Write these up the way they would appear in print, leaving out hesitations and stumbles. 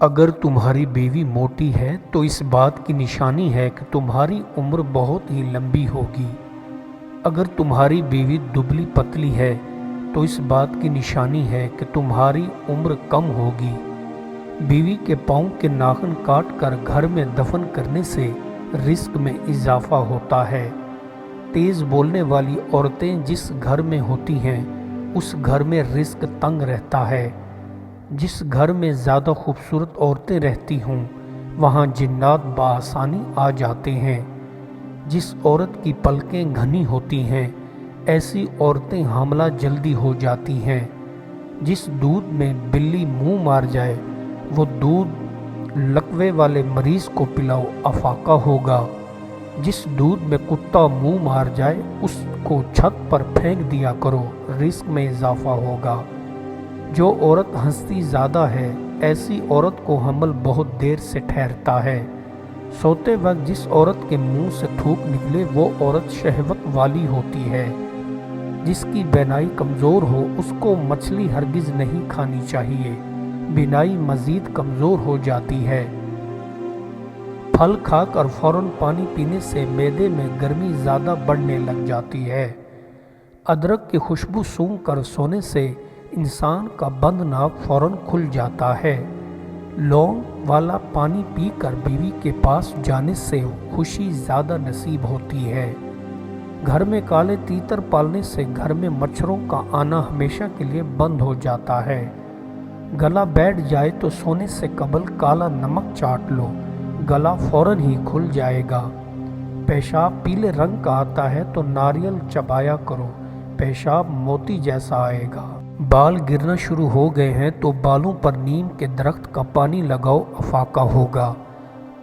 اگر تمہاری بیوی موٹی ہے تو اس بات کی نشانی ہے کہ تمہاری عمر بہت ہی لمبی ہوگی۔ اگر تمہاری بیوی دبلی پتلی ہے تو اس بات کی نشانی ہے کہ تمہاری عمر کم ہوگی۔ بیوی کے پاؤں کے ناخن کاٹ کر گھر میں دفن کرنے سے رزق میں اضافہ ہوتا ہے۔ تیز بولنے والی عورتیں جس گھر میں ہوتی ہیں اس گھر میں رزق تنگ رہتا ہے۔ جس گھر میں زیادہ خوبصورت عورتیں رہتی ہوں وہاں جنات بآسانی آ جاتے ہیں۔ جس عورت کی پلکیں گھنی ہوتی ہیں ایسی عورتیں حاملہ جلدی ہو جاتی ہیں۔ جس دودھ میں بلی منہ مار جائے وہ دودھ لکوے والے مریض کو پلاؤ افاقہ ہوگا۔ جس دودھ میں کتا منہ مار جائے اس کو چھت پر پھینک دیا کرو، رزق میں اضافہ ہوگا۔ جو عورت ہنستی زیادہ ہے ایسی عورت کو حمل بہت دیر سے ٹھہرتا ہے۔ سوتے وقت جس عورت کے منہ سے تھوک نکلے وہ عورت شہوت والی ہوتی ہے۔ جس کی بینائی کمزور ہو اس کو مچھلی ہرگز نہیں کھانی چاہیے، بینائی مزید کمزور ہو جاتی ہے۔ پھل کھا کر فوراً پانی پینے سے معدے میں گرمی زیادہ بڑھنے لگ جاتی ہے۔ ادرک کی خوشبو سونگھ کر سونے سے انسان کا بند ناک فوراً کھل جاتا ہے۔ لونگ والا پانی پی کر بیوی کے پاس جانے سے خوشی زیادہ نصیب ہوتی ہے۔ گھر میں کالے تیتر پالنے سے گھر میں مچھروں کا آنا ہمیشہ کے لیے بند ہو جاتا ہے۔ گلا بیٹھ جائے تو سونے سے قبل کالا نمک چاٹ لو، گلا فوراً ہی کھل جائے گا۔ پیشاب پیلے رنگ کا آتا ہے تو ناریل چبایا کرو، پیشاب موتی جیسا آئے گا۔ بال گرنا شروع ہو گئے ہیں تو بالوں پر نیم کے درخت کا پانی لگاؤ، افاقہ ہوگا۔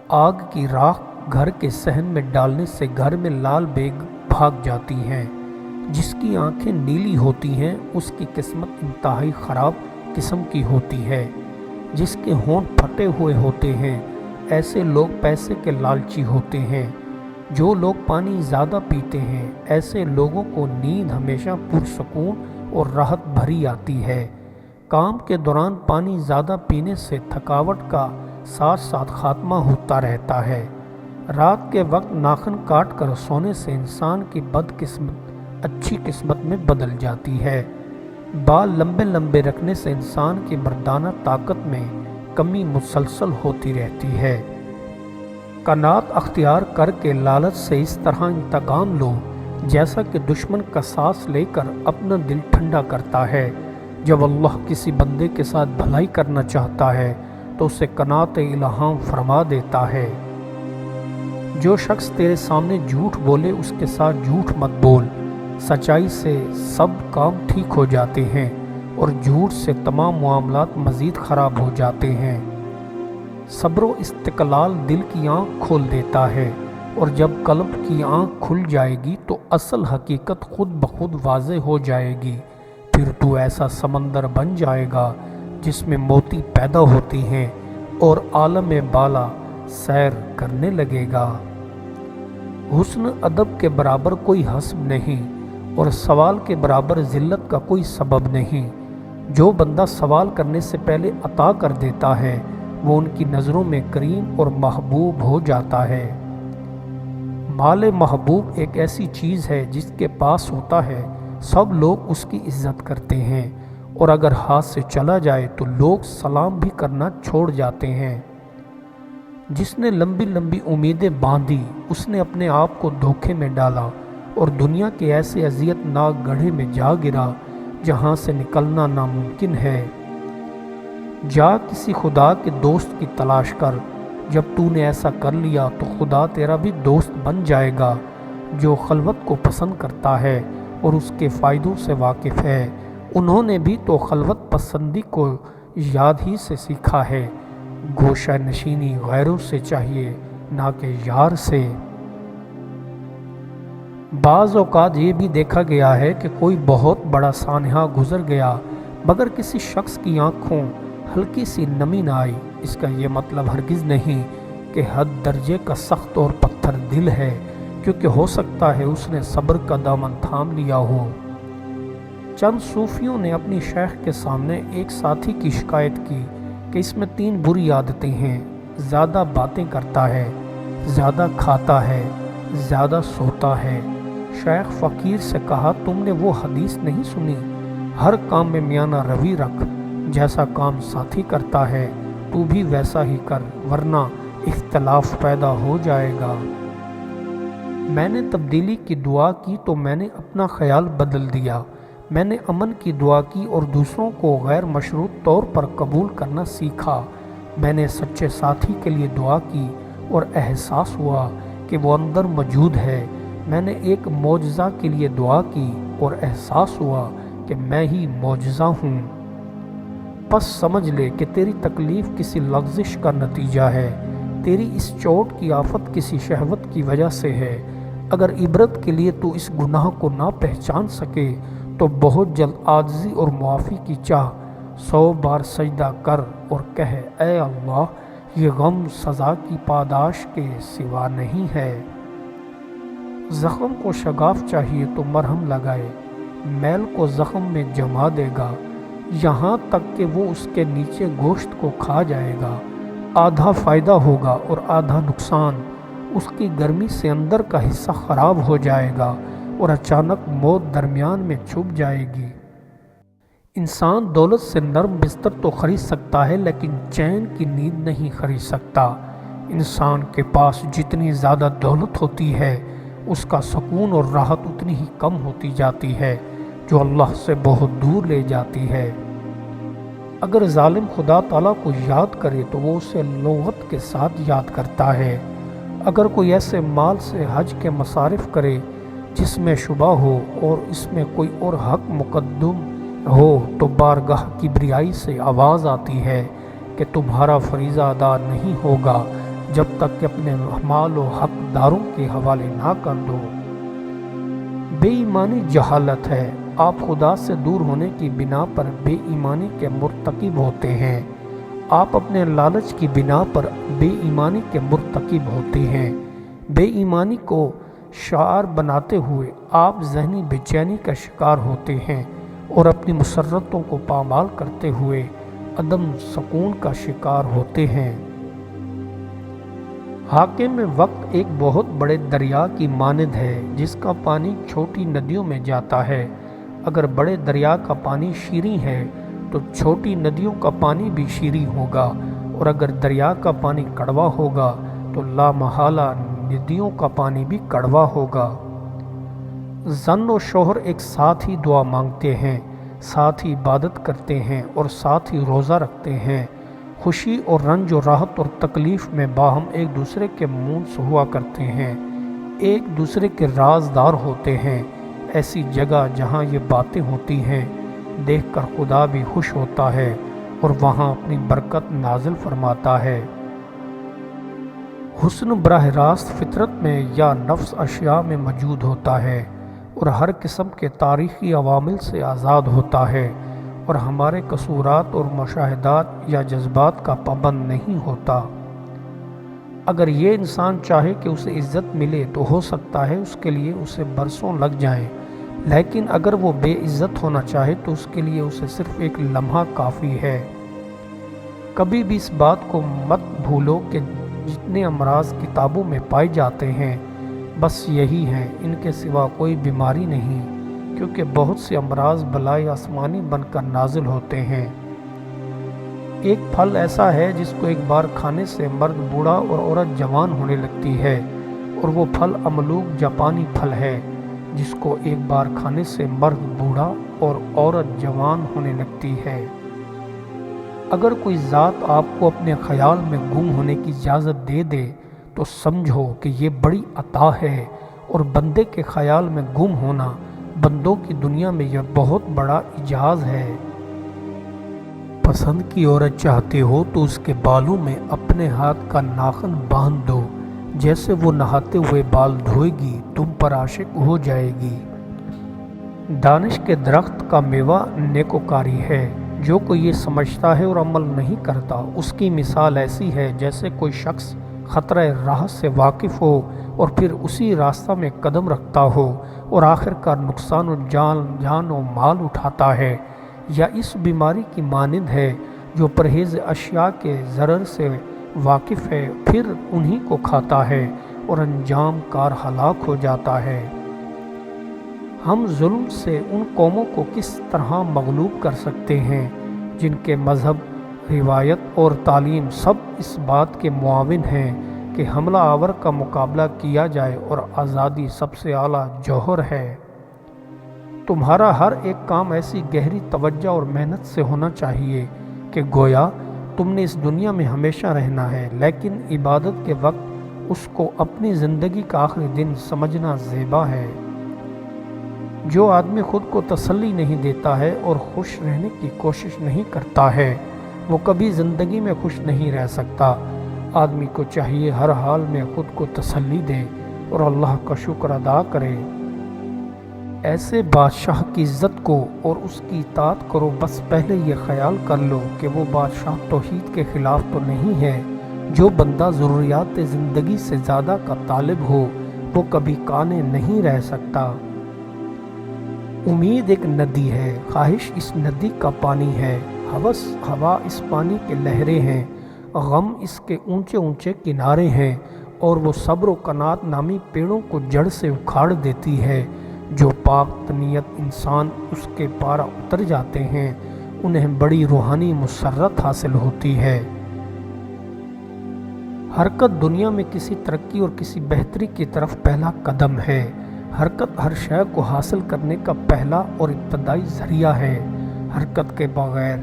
آگ کی راکھ گھر کے صحن میں ڈالنے سے گھر میں لال بیگ بھاگ جاتی ہیں۔ جس کی آنکھیں نیلی ہوتی ہیں اس کی قسمت انتہائی خراب قسم کی ہوتی ہے۔ جس کے ہونٹ پھٹے ہوئے ہوتے ہیں ایسے لوگ پیسے کے لالچی ہوتے ہیں۔ جو لوگ پانی زیادہ پیتے ہیں ایسے لوگوں کو نیند ہمیشہ پرسکون اور راحت بھری آتی ہے۔ کام کے دوران پانی زیادہ پینے سے تھکاوٹ کا ساتھ ساتھ خاتمہ ہوتا رہتا ہے۔ رات کے وقت ناخن کاٹ کر سونے سے انسان کی بد قسمت اچھی قسمت میں بدل جاتی ہے۔ بال لمبے لمبے رکھنے سے انسان کی مردانہ طاقت میں کمی مسلسل ہوتی رہتی ہے۔ قناعت اختیار کر کے لالچ سے اس طرح انتقام لو جیسا کہ دشمن کا سانس لے کر اپنا دل ٹھنڈا کرتا ہے۔ جب اللہ کسی بندے کے ساتھ بھلائی کرنا چاہتا ہے تو اسے قناعت الہام فرما دیتا ہے۔ جو شخص تیرے سامنے جھوٹ بولے اس کے ساتھ جھوٹ مت بول، سچائی سے سب کام ٹھیک ہو جاتے ہیں اور جھوٹ سے تمام معاملات مزید خراب ہو جاتے ہیں۔ صبر و استقلال دل کی آنکھ کھول دیتا ہے اور جب قلب کی آنکھ کھل جائے گی تو اصل حقیقت خود بخود واضح ہو جائے گی۔ پھر تو ایسا سمندر بن جائے گا جس میں موتی پیدا ہوتی ہیں اور عالم بالا سیر کرنے لگے گا۔ حسن ادب کے برابر کوئی حسب نہیں اور سوال کے برابر ذلت کا کوئی سبب نہیں۔ جو بندہ سوال کرنے سے پہلے عطا کر دیتا ہے وہ ان کی نظروں میں کریم اور محبوب ہو جاتا ہے۔ مال محبوب ایک ایسی چیز ہے جس کے پاس ہوتا ہے سب لوگ اس کی عزت کرتے ہیں اور اگر ہاتھ سے چلا جائے تو لوگ سلام بھی کرنا چھوڑ جاتے ہیں۔ جس نے لمبی لمبی امیدیں باندھی اس نے اپنے آپ کو دھوکے میں ڈالا اور دنیا کے ایسے اذیت ناک گڑھے میں جا گرا جہاں سے نکلنا ناممکن ہے۔ جا کسی خدا کے دوست کی تلاش کر، جب تو نے ایسا کر لیا تو خدا تیرا بھی دوست بن جائے گا۔ جو خلوت کو پسند کرتا ہے اور اس کے فائدوں سے واقف ہے انہوں نے بھی تو خلوت پسندی کو یاد ہی سے سیکھا ہے۔ گوشہ نشینی غیروں سے چاہیے نہ کہ یار سے۔ بعض اوقات یہ بھی دیکھا گیا ہے کہ کوئی بہت بڑا سانحہ گزر گیا مگر کسی شخص کی آنکھوں ہلکی سی نمی نہ آئی۔ اس کا یہ مطلب ہرگز نہیں کہ حد درجے کا سخت اور پتھر دل ہے، کیونکہ ہو سکتا ہے اس نے صبر کا دامن تھام لیا ہو۔ چند صوفیوں نے اپنی شیخ کے سامنے ایک ساتھی کی شکایت کی کہ اس میں 3 بری عادتیں ہیں۔ زیادہ باتیں کرتا ہے، زیادہ کھاتا ہے، زیادہ سوتا ہے۔ شیخ فقیر سے کہا تم نے وہ حدیث نہیں سنی، ہر کام میں میانہ روی رکھ، جیسا کام ساتھی کرتا ہے تو بھی ویسا ہی کر ورنہ اختلاف پیدا ہو جائے گا۔ میں نے تبدیلی کی دعا کی تو میں نے اپنا خیال بدل دیا، میں نے امن کی دعا کی اور دوسروں کو غیر مشروط طور پر قبول کرنا سیکھا، میں نے سچے ساتھی کے لیے دعا کی اور احساس ہوا کہ وہ اندر موجود ہے، میں نے ایک معجزہ کے لیے دعا کی اور احساس ہوا کہ میں ہی معجزہ ہوں۔ پس سمجھ لے کہ تیری تکلیف کسی لغزش کا نتیجہ ہے، تیری اس چوٹ کی آفت کسی شہوت کی وجہ سے ہے۔ اگر عبرت کے لیے تو اس گناہ کو نہ پہچان سکے تو بہت جلد عاجزی اور معافی کی چاہ، 100 بار سجدہ کر اور کہے اے اللہ یہ غم سزا کی پاداش کے سوا نہیں ہے۔ زخم کو شگاف چاہیے تو مرہم لگائے، میل کو زخم میں جما دے گا یہاں تک کہ وہ اس کے نیچے گوشت کو کھا جائے گا، آدھا فائدہ ہوگا اور آدھا نقصان، اس کی گرمی سے اندر کا حصہ خراب ہو جائے گا اور اچانک موت درمیان میں چھپ جائے گی۔ انسان دولت سے نرم بستر تو خرید سکتا ہے لیکن چین کی نیند نہیں خرید سکتا۔ انسان کے پاس جتنی زیادہ دولت ہوتی ہے اس کا سکون اور راحت اتنی ہی کم ہوتی جاتی ہے جو اللہ سے بہت دور لے جاتی ہے۔ اگر ظالم خدا تعالیٰ کو یاد کرے تو وہ اسے لغت کے ساتھ یاد کرتا ہے۔ اگر کوئی ایسے مال سے حج کے مصارف کرے جس میں شبہ ہو اور اس میں کوئی اور حق مقدم ہو تو بارگاہ کبریائی سے آواز آتی ہے کہ تمہارا فریضہ ادا نہیں ہوگا جب تک کہ اپنے مال و حق داروں کے حوالے نہ کر دو۔ بے ایمانی جہالت ہے، آپ خدا سے دور ہونے کی بنا پر بے ایمانی کے مرتکب ہوتے ہیں، آپ اپنے لالچ کی بنا پر بے ایمانی کے مرتکب ہوتے ہیں۔ بے ایمانی کو شعار بناتے ہوئے آپ ذہنی بے چینی کا شکار ہوتے ہیں اور اپنی مسرتوں کو پامال کرتے ہوئے عدم سکون کا شکار ہوتے ہیں۔ حاکم وقت ایک بہت بڑے دریا کی مانند ہے جس کا پانی چھوٹی ندیوں میں جاتا ہے۔ اگر بڑے دریا کا پانی شیریں ہے تو چھوٹی ندیوں کا پانی بھی شیریں ہوگا، اور اگر دریا کا پانی کڑوا ہوگا تو لا محالہ ندیوں کا پانی بھی کڑوا ہوگا۔ زن و شوہر ایک ساتھ ہی دعا مانگتے ہیں، ساتھ ہی عبادت کرتے ہیں اور ساتھ ہی روزہ رکھتے ہیں، خوشی اور رنج و راحت اور تکلیف میں باہم ایک دوسرے کے مونس ہوا کرتے ہیں، ایک دوسرے کے رازدار ہوتے ہیں۔ ایسی جگہ جہاں یہ باتیں ہوتی ہیں دیکھ کر خدا بھی خوش ہوتا ہے اور وہاں اپنی برکت نازل فرماتا ہے۔ حسن براہ راست فطرت میں یا نفس اشیاء میں موجود ہوتا ہے اور ہر قسم کے تاریخی عوامل سے آزاد ہوتا ہے اور ہمارے قصورات اور مشاہدات یا جذبات کا پابند نہیں ہوتا۔ اگر یہ انسان چاہے کہ اسے عزت ملے تو ہو سکتا ہے اس کے لیے اسے برسوں لگ جائیں، لیکن اگر وہ بے عزت ہونا چاہے تو اس کے لیے اسے صرف ایک لمحہ کافی ہے۔ کبھی بھی اس بات کو مت بھولو کہ جتنے امراض کتابوں میں پائے جاتے ہیں بس یہی ہیں، ان کے سوا کوئی بیماری نہیں، کیونکہ بہت سے امراض بلائے آسمانی بن کر نازل ہوتے ہیں۔ ایک پھل ایسا ہے جس کو ایک بار کھانے سے مرد بوڑھا اور عورت جوان ہونے لگتی ہے، اور وہ پھل املوک جاپانی پھل ہے جس کو ایک بار کھانے سے مرد بوڑھا اور عورت جوان ہونے لگتی ہے۔ اگر کوئی ذات آپ کو اپنے خیال میں گم ہونے کی اجازت دے دے تو سمجھو کہ یہ بڑی عطا ہے، اور بندے کے خیال میں گم ہونا بندوں کی دنیا میں یہ بہت بڑا اعجاز ہے۔ پسند کی عورت چاہتے ہو تو اس کے بالوں میں اپنے ہاتھ کا ناخن باندھ دو، جیسے وہ نہاتے ہوئے بال دھوئے گی تم پر عاشق ہو جائے گی۔ دانش کے درخت کا میوہ نیکوکاری ہے، جو کوئی یہ سمجھتا ہے اور عمل نہیں کرتا اس کی مثال ایسی ہے جیسے کوئی شخص خطرہ راہ سے واقف ہو اور پھر اسی راستہ میں قدم رکھتا ہو اور آخر کار نقصان و جان و مال اٹھاتا ہے، یا اس بیماری کی مانند ہے جو پرہیز اشیاء کے ضرر سے واقف ہے پھر انہی کو کھاتا ہے اور انجام کار ہلاک ہو جاتا ہے۔ ہم ظلم سے ان قوموں کو کس طرح مغلوب کر سکتے ہیں جن کے مذہب، روایت اور تعلیم سب اس بات کے معاون ہیں کہ حملہ آور کا مقابلہ کیا جائے اور آزادی سب سے اعلیٰ جوہر ہے۔ تمہارا ہر ایک کام ایسی گہری توجہ اور محنت سے ہونا چاہیے کہ گویا تم نے اس دنیا میں ہمیشہ رہنا ہے، لیکن عبادت کے وقت اس کو اپنی زندگی کا آخری دن سمجھنا زیبا ہے۔ جو آدمی خود کو تسلی نہیں دیتا ہے اور خوش رہنے کی کوشش نہیں کرتا ہے وہ کبھی زندگی میں خوش نہیں رہ سکتا۔ آدمی کو چاہیے ہر حال میں خود کو تسلی دے اور اللہ کا شکر ادا کرے۔ ایسے بادشاہ کی عزت کو اور اس کی اطاعت کرو، بس پہلے یہ خیال کر لو کہ وہ بادشاہ توحید کے خلاف تو نہیں ہے۔ جو بندہ ضروریات زندگی سے زیادہ کا طالب ہو وہ کبھی کانے نہیں رہ سکتا۔ امید ایک ندی ہے، خواہش اس ندی کا پانی ہے، ہوس ہوا اس پانی کے لہریں ہیں، غم اس کے اونچے اونچے کنارے ہیں، اور وہ صبر و قناعت نامی پیڑوں کو جڑ سے اکھاڑ دیتی ہے۔ جو پاک نیت انسان اس کے پارا اتر جاتے ہیں انہیں بڑی روحانی مسرت حاصل ہوتی ہے۔ حرکت دنیا میں کسی ترقی اور کسی بہتری کی طرف پہلا قدم ہے۔ حرکت ہر شے کو حاصل کرنے کا پہلا اور ابتدائی ذریعہ ہے۔ حرکت کے بغیر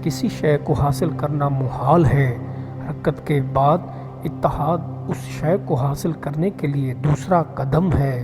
کسی شے کو حاصل کرنا محال ہے۔ حرکت کے بعد اتحاد اس شے کو حاصل کرنے کے لیے دوسرا قدم ہے۔